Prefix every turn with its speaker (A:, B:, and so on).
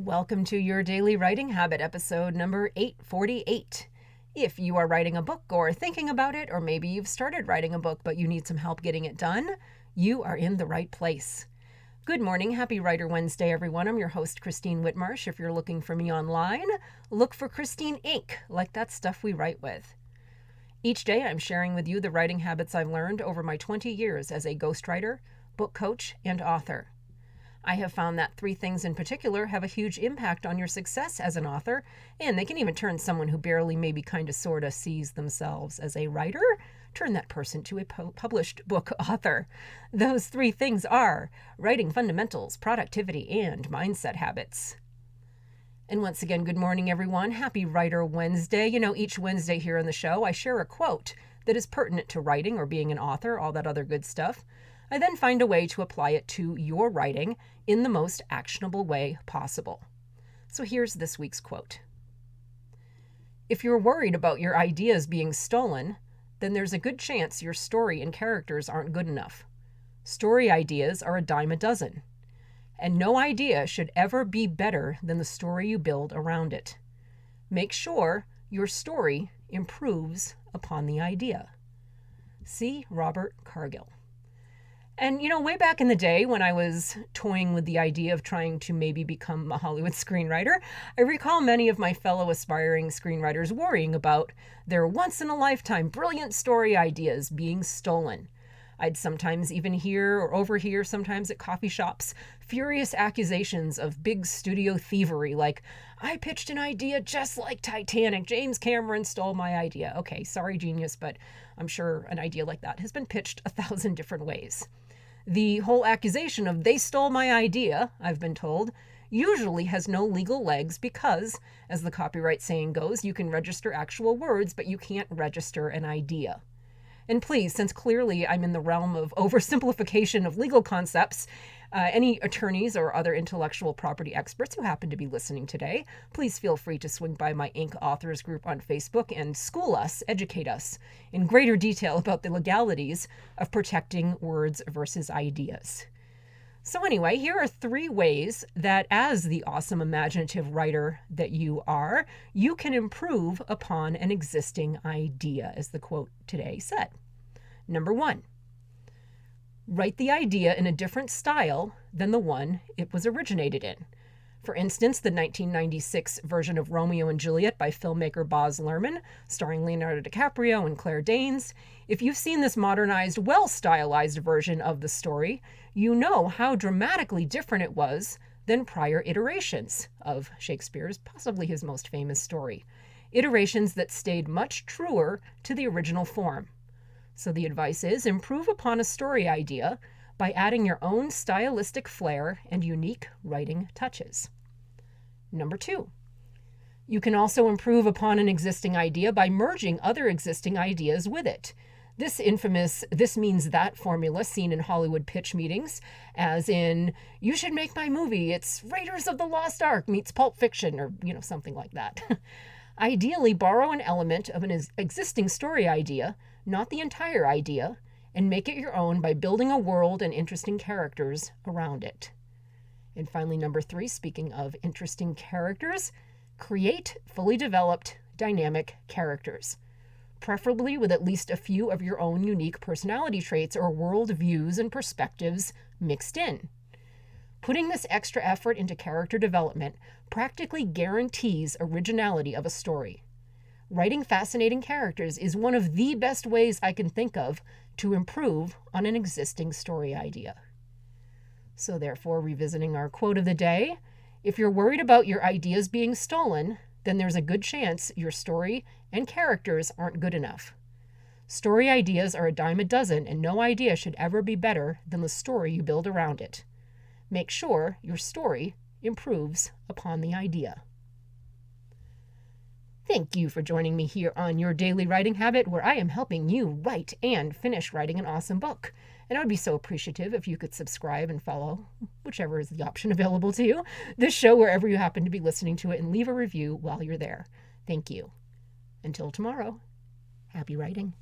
A: Welcome to your daily writing habit, episode number 848. If you are writing a book or thinking about it, or maybe you've started writing a book but you need some help getting it done, you are in the right place. Good morning. Happy Writer Wednesday, everyone. I'm your host, Christine Whitmarsh. If you're looking for me online, look for Christine Inc., like that stuff we write with. Each day, I'm sharing with you the writing habits I've learned over my 20 years as a ghostwriter, book coach, and author. I have found that 3 things in particular have a huge impact on your success as an author, and they can even turn someone who barely maybe kind of sort of sees themselves as a writer, turn that person to a published book author. Those 3 things are writing fundamentals, productivity, and mindset habits. And once again, good morning, everyone. Happy Writer Wednesday. Each Wednesday here on the show, I share a quote that is pertinent to writing or being an author, all that other good stuff. I then find a way to apply it to your writing in the most actionable way possible. So here's this week's quote. If you're worried about your ideas being stolen, then there's a good chance your story and characters aren't good enough. Story ideas are a dime a dozen, and no idea should ever be better than the story you build around it. Make sure your story improves upon the idea. See Robert Cargill. And, way back in the day when I was toying with the idea of trying to maybe become a Hollywood screenwriter, I recall many of my fellow aspiring screenwriters worrying about their once-in-a-lifetime brilliant story ideas being stolen. I'd sometimes even hear or overhear, sometimes at coffee shops, furious accusations of big studio thievery, like, I pitched an idea just like Titanic. James Cameron stole my idea. Okay, sorry, genius, but I'm sure an idea like that has been pitched 1,000 different ways. The whole accusation of they stole my idea, I've been told, usually has no legal legs because, as the copyright saying goes, you can register actual words, but you can't register an idea. And please, since clearly I'm in the realm of oversimplification of legal concepts, any attorneys or other intellectual property experts who happen to be listening today, please feel free to swing by my Inc. Authors group on Facebook and school us, educate us in greater detail about the legalities of protecting words versus ideas. So anyway, here are 3 ways that as the awesome imaginative writer that you are, you can improve upon an existing idea, as the quote today said. Number 1, write the idea in a different style than the one it was originated in. For instance, the 1996 version of Romeo and Juliet by filmmaker Baz Luhrmann, starring Leonardo DiCaprio and Claire Danes. If you've seen this modernized, well-stylized version of the story, you know how dramatically different it was than prior iterations of Shakespeare's, possibly his most famous story. Iterations that stayed much truer to the original form. So the advice is improve upon a story idea by adding your own stylistic flair and unique writing touches. Number 2, you can also improve upon an existing idea by merging other existing ideas with it. This infamous "this means that" formula seen in Hollywood pitch meetings, as in, you should make my movie, it's Raiders of the Lost Ark meets Pulp Fiction, or something like that. Ideally, borrow an element of an existing story idea, not the entire idea, and make it your own by building a world and interesting characters around it. And finally, number 3, speaking of interesting characters, create fully developed, dynamic characters, preferably with at least a few of your own unique personality traits or world views and perspectives mixed in. Putting this extra effort into character development practically guarantees originality of a story. Writing fascinating characters is one of the best ways I can think of to improve on an existing story idea. So therefore, revisiting our quote of the day, if you're worried about your ideas being stolen, then there's a good chance your story and characters aren't good enough. Story ideas are a dime a dozen, and no idea should ever be better than the story you build around it. Make sure your story improves upon the idea. Thank you for joining me here on Your Daily Writing Habit, where I am helping you write and finish writing an awesome book. And I would be so appreciative if you could subscribe and follow, whichever is the option available to you, this show wherever you happen to be listening to it, and leave a review while you're there. Thank you. Until tomorrow, happy writing.